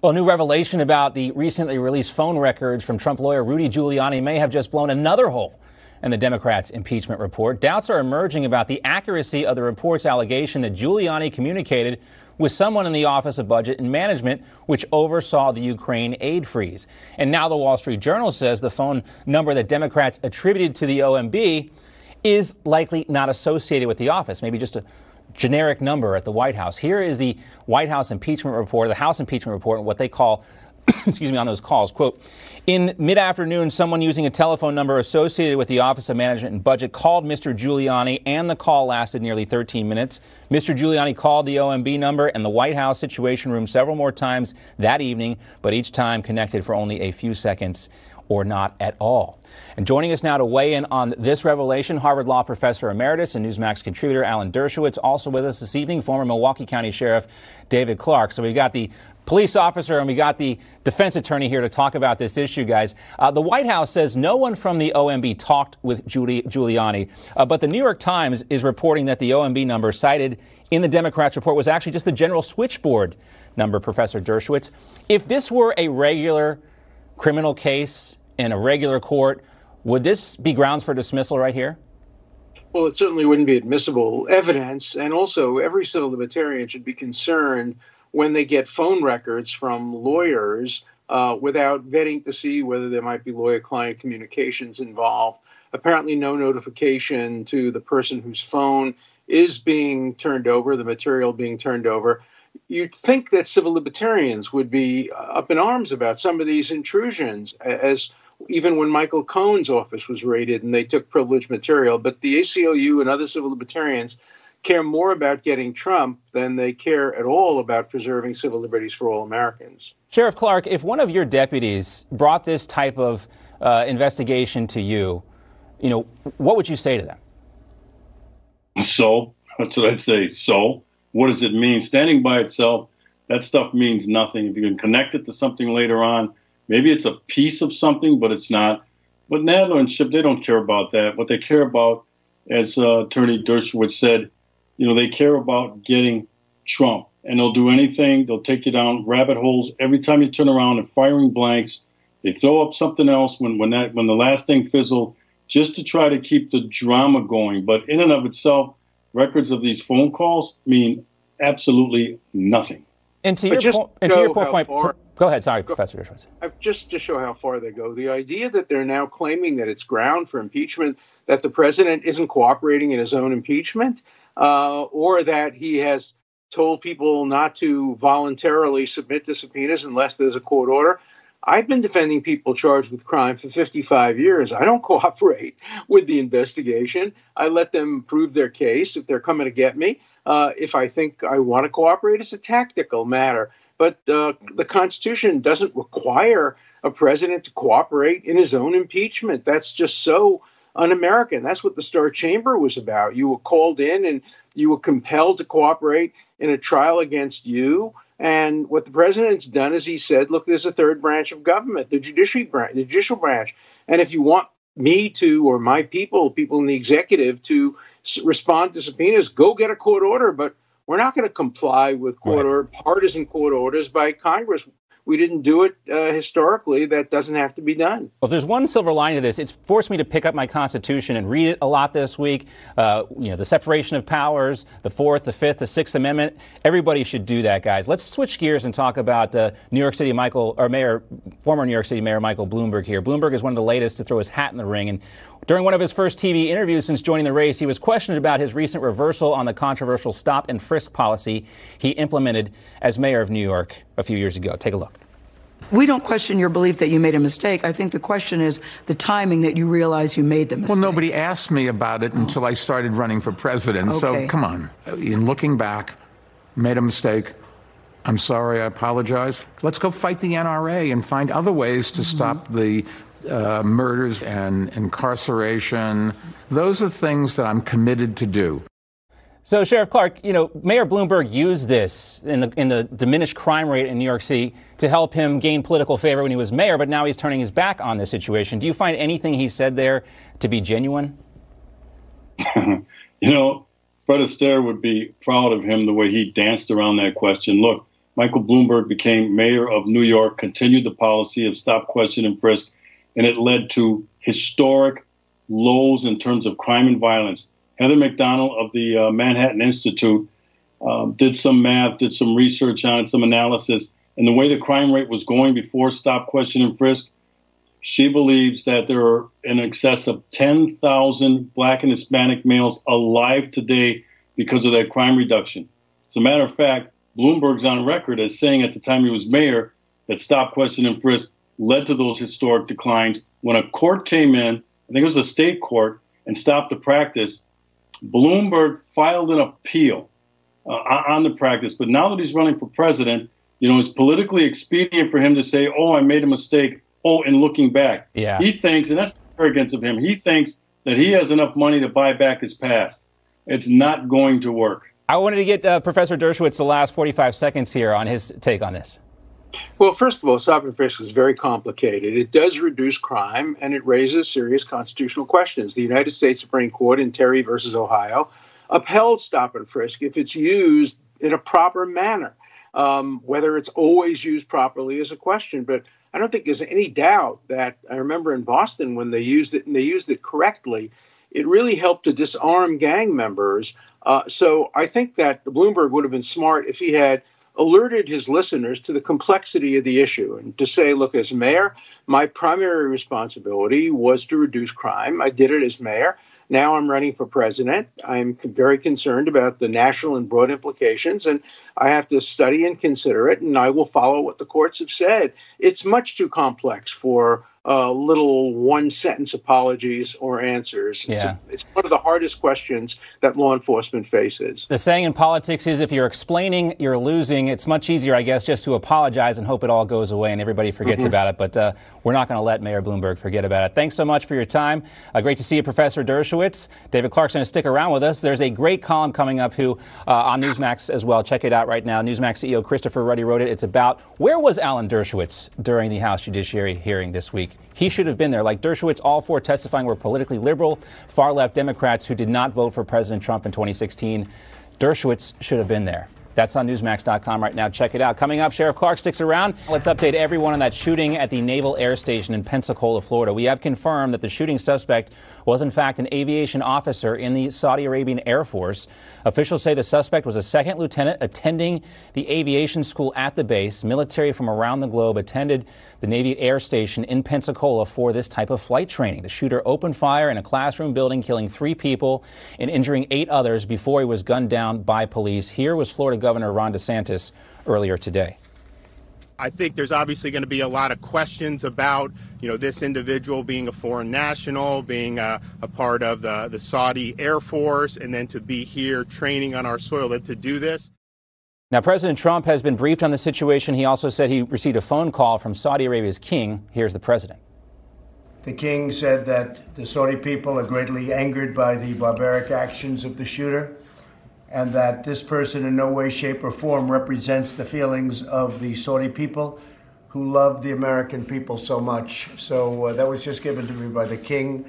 Well, new revelation about the recently released phone records from Trump lawyer Rudy Giuliani may have just blown another hole in the Democrats' impeachment report. Doubts are emerging about the accuracy of the report's allegation that Giuliani communicated with someone in the Office of Budget and Management, which oversaw the Ukraine aid freeze. And now the Wall Street Journal says the phone number that Democrats attributed to the OMB is likely not associated with the office, maybe just a generic number at the White House. Here is the White House impeachment report, the House impeachment report, and what they call, on those calls. Quote, in mid-afternoon, someone using a telephone number associated with the Office of Management and Budget called Mr. Giuliani, and the call lasted nearly 13 minutes. Mr. Giuliani called the OMB number and the White House Situation Room several more times that evening, but each time connected for only a few seconds or not at all. And joining us now to weigh in on this revelation, Harvard Law Professor Emeritus and Newsmax contributor Alan Dershowitz. Also with us this evening, former Milwaukee County Sheriff David Clarke. So we got the police officer and we got the defense attorney here to talk about this issue, guys. The White House says no one from the OMB talked with Giuliani, but the New York Times is reporting that the OMB number cited in the Democrats' report was actually just the general switchboard number, Professor Dershowitz. If this were a regular criminal case in a regular court, would this be grounds for dismissal right here? Well, it certainly wouldn't be admissible evidence. And also, every civil libertarian should be concerned when they get phone records from lawyers without vetting to see whether there might be lawyer-client communications involved. Apparently, no notification to the person whose phone is being turned over, the material being turned over. You'd think that civil libertarians would be up in arms about some of these intrusions, as even when Michael Cohen's office was raided and they took privileged material. But the ACLU and other civil libertarians care more about getting Trump than they care at all about preserving civil liberties for all Americans. Sheriff Clarke, if one of your deputies brought this type of investigation to you, what would you say to them? So, that's what I'd say. So, what does it mean? Standing by itself, that stuff means nothing. If you can connect it to something later on, maybe it's a piece of something, but it's not. But Nadler and Schiff, they don't care about that. What they care about, as Attorney Dershowitz said, they care about getting Trump. And they'll do anything. They'll take you down rabbit holes. Every time you turn around and firing blanks, they throw up something else when the last thing fizzled, just to try to keep the drama going. But in and of itself, records of these phone calls mean absolutely nothing. And to your point, go ahead. Sorry, Professor Dershowitz. Just to show how far they go, the idea that they're now claiming that it's ground for impeachment, that the president isn't cooperating in his own impeachment, or that he has told people not to voluntarily submit to subpoenas unless there's a court order. I've been defending people charged with crime for 55 years. I don't cooperate with the investigation. I let them prove their case if they're coming to get me. If I think I want to cooperate, it's a tactical matter. But the Constitution doesn't require a president to cooperate in his own impeachment. That's just so un-American. That's what the Star Chamber was about. You were called in and you were compelled to cooperate in a trial against you. And what the president's done is he said, look, there's a third branch of government, the judicial branch. And if you want me to, or my people in the executive to respond to subpoenas, go get a court order. But we're not going to comply with partisan court orders by Congress. We didn't do it historically. That doesn't have to be done. Well, if there's one silver lining to this, it's forced me to pick up my Constitution and read it a lot this week. The separation of powers, the Fourth, the Fifth, the Sixth Amendment. Everybody should do that, guys. Let's switch gears and talk about former New York City Mayor Michael Bloomberg here. Bloomberg is one of the latest to throw his hat in the ring. And during one of his first TV interviews since joining the race, he was questioned about his recent reversal on the controversial stop and frisk policy he implemented as mayor of New York a few years ago. Take a look. We don't question your belief that you made a mistake. I think the question is the timing that you realize you made the mistake. Well, nobody asked me about it until I started running for president. Okay. So come on. In looking back, made a mistake. I'm sorry. I apologize. Let's go fight the NRA and find other ways to stop the murders and incarceration. Those are things that I'm committed to do. So, Sheriff Clarke, Mayor Bloomberg used this in the diminished crime rate in New York City to help him gain political favor when he was mayor, but now he's turning his back on this situation. Do you find anything he said there to be genuine? Fred Astaire would be proud of him the way he danced around that question. Look, Michael Bloomberg became mayor of New York, continued the policy of stop, question, and frisk, and it led to historic lows in terms of crime and violence. Heather McDonald of the Manhattan Institute did some math, did some research on it, some analysis, and the way the crime rate was going before stop, question, and frisk, she believes that there are in excess of 10,000 Black and Hispanic males alive today because of that crime reduction. As a matter of fact, Bloomberg's on record as saying at the time he was mayor that stop, question, and frisk led to those historic declines. When a court came in, I think it was a state court, and stopped the practice, Bloomberg filed an appeal on the practice. But now that he's running for president, it's politically expedient for him to say, oh, I made a mistake. Oh, and looking back. Yeah. He thinks, and that's the arrogance of him, he thinks that he has enough money to buy back his past. It's not going to work. I wanted to get Professor Dershowitz the last 45 seconds here on his take on this. Well, first of all, stop and frisk is very complicated. It does reduce crime, and it raises serious constitutional questions. The United States Supreme Court in Terry versus Ohio upheld stop and frisk if it's used in a proper manner. Whether it's always used properly is a question, but I don't think there's any doubt that I remember in Boston when they used it, and they used it correctly, it really helped to disarm gang members. So I think that Bloomberg would have been smart if he had alerted his listeners to the complexity of the issue and to say, look, as mayor, my primary responsibility was to reduce crime. I did it as mayor. Now I'm running for president. I'm very concerned about the national and broad implications, and I have to study and consider it, and I will follow what the courts have said. It's much too complex for little one-sentence apologies or answers. Yeah. It's one of the hardest questions that law enforcement faces. The saying in politics is if you're explaining, you're losing. It's much easier, I guess, just to apologize and hope it all goes away and everybody forgets about it. But we're not going to let Mayor Bloomberg forget about it. Thanks so much for your time. Great to see you, Professor Dershowitz. David Clarke's going to stick around with us. There's a great column coming up on Newsmax as well. Check it out right now. Newsmax CEO Christopher Ruddy wrote it. It's about where was Alan Dershowitz during the House Judiciary hearing this week. He should have been there. Like Dershowitz, all four testifying were politically liberal, far-left Democrats who did not vote for President Trump in 2016. Dershowitz should have been there. That's on Newsmax.com right now. Check it out. Coming up, Sheriff Clarke sticks around. Let's update everyone on that shooting at the Naval Air Station in Pensacola, Florida. We have confirmed that the shooting suspect was, in fact, an aviation officer in the Saudi Arabian Air Force. Officials say the suspect was a second lieutenant attending the aviation school at the base. Military from around the globe attended the Navy Air Station in Pensacola for this type of flight training. The shooter opened fire in a classroom building, killing 3 people and injuring 8 others before he was gunned down by police. Here was Florida Governor Ron DeSantis earlier today. I think there's obviously going to be a lot of questions about, this individual being a foreign national, being a part of the Saudi Air Force, and then to be here training on our soil to do this. Now, President Trump has been briefed on the situation. He also said he received a phone call from Saudi Arabia's king. Here's the president. The king said that the Saudi people are greatly angered by the barbaric actions of the shooter, and that this person in no way, shape, or form represents the feelings of the Saudi people who love the American people so much. So that was just given to me by the King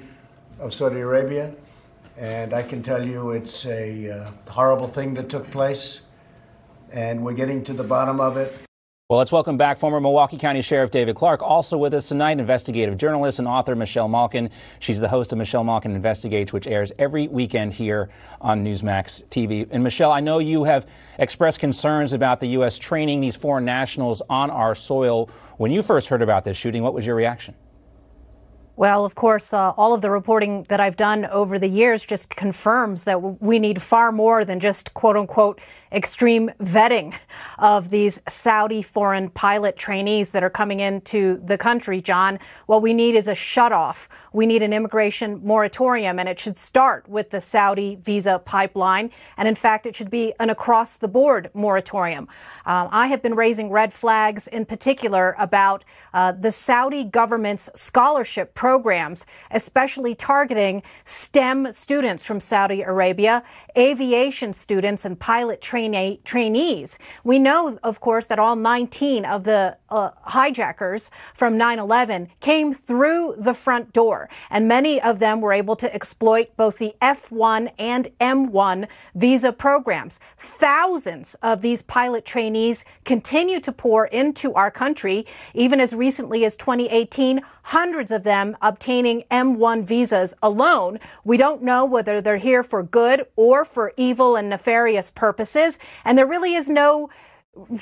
of Saudi Arabia, and I can tell you it's a horrible thing that took place, and we're getting to the bottom of it. Well, let's welcome back former Milwaukee County Sheriff David Clarke. Also with us tonight, investigative journalist and author Michelle Malkin. She's the host of Michelle Malkin Investigates, which airs every weekend here on Newsmax TV. And Michelle, I know you have expressed concerns about the U.S. training these foreign nationals on our soil. When you first heard about this shooting, what was your reaction? Well, of course, all of the reporting that I've done over the years just confirms that we need far more than just, quote unquote, extreme vetting of these Saudi foreign pilot trainees that are coming into the country, John. What we need is a shutoff. We need an immigration moratorium, and it should start with the Saudi visa pipeline. And in fact, it should be an across-the-board moratorium. I have been raising red flags in particular about the Saudi government's scholarship programs, especially targeting STEM students from Saudi Arabia, aviation students, and pilot trainees. We know, of course, that all 19 of the hijackers from 9/11 came through the front door, and many of them were able to exploit both the F1 and M1 visa programs. Thousands of these pilot trainees continue to pour into our country. Even as recently as 2018, hundreds of them obtaining M1 visas alone. We don't know whether they're here for good or for evil and nefarious purposes, and there really is no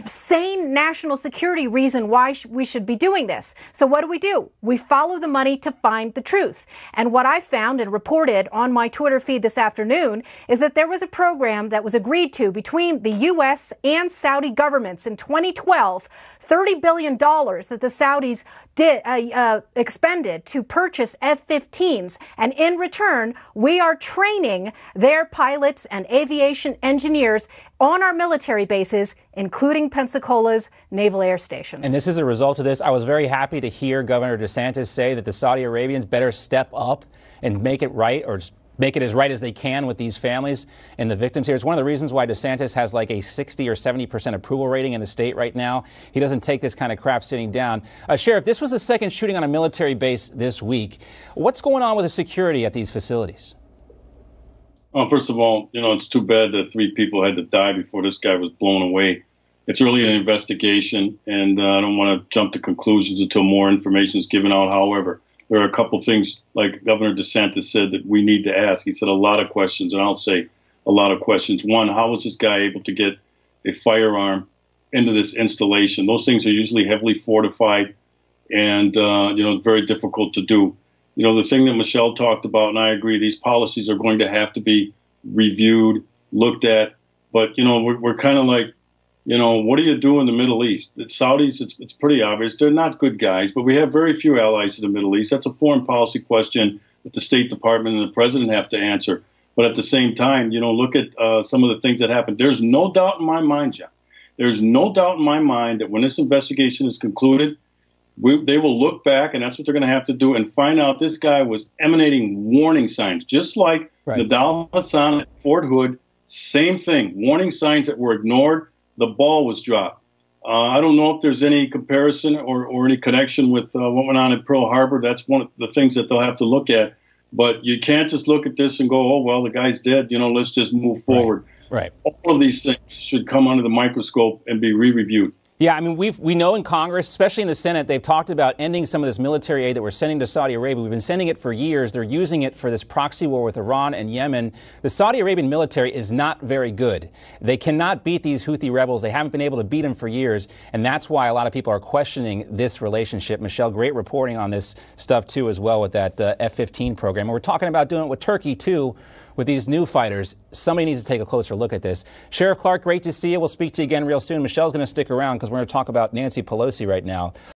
sane national security reason why we should be doing this. So what do? We follow the money to find the truth. And what I found and reported on my Twitter feed this afternoon is that there was a program that was agreed to between the U.S. and Saudi governments in 2012, $30 billion that the Saudis expended to purchase F-15s. And in return, we are training their pilots and aviation engineers on our military bases, including Pensacola's Naval Air Station. And this is a result of this. I was very happy to hear Governor DeSantis say that the Saudi Arabians better step up and make it right, or make it as right as they can with these families and the victims here. It's one of the reasons why DeSantis has like a 60 or 70% approval rating in the state right now. He doesn't take this kind of crap sitting down. Sheriff, this was the second shooting on a military base this week. What's going on with the security at these facilities? Well, first of all, it's too bad that 3 people had to die before this guy was blown away. It's really an investigation, and I don't want to jump to conclusions until more information is given out. However, there are a couple things, like Governor DeSantis said, that we need to ask. He said a lot of questions, and I'll say a lot of questions. One, how was this guy able to get a firearm into this installation? Those things are usually heavily fortified, and, it's very difficult to do. The thing that Michelle talked about, and I agree, these policies are going to have to be reviewed, looked at. But, we're kind of like, what do you do in the Middle East? The Saudis, it's pretty obvious. They're not good guys, but we have very few allies in the Middle East. That's a foreign policy question that the State Department and the president have to answer. But at the same time, look at some of the things that happened. There's no doubt in my mind, John. There's no doubt in my mind that when this investigation is concluded, they will look back, and that's what they're going to have to do, and find out this guy was emanating warning signs, just like Nidal Hassan at Fort Hood. Same thing, warning signs that were ignored. The ball was dropped. I don't know if there's any comparison or any connection with what went on in Pearl Harbor. That's one of the things that they'll have to look at. But you can't just look at this and go, oh, well, the guy's dead. Let's just move forward. Right. All of these things should come under the microscope and be re-reviewed. Yeah, I mean, we know in Congress, especially in the Senate, they've talked about ending some of this military aid that we're sending to Saudi Arabia. We've been sending it for years. They're using it for this proxy war with Iran and Yemen. The Saudi Arabian military is not very good. They cannot beat these Houthi rebels. They haven't been able to beat them for years, and that's why a lot of people are questioning this relationship. Michelle, great reporting on this stuff, too, as well, with that F-15 program. And we're talking about doing it with Turkey, too, with these new fighters. Somebody needs to take a closer look at this. Sheriff Clarke, great to see you. We'll speak to you again real soon. Michelle's going to stick around because we're going to talk about Nancy Pelosi right now.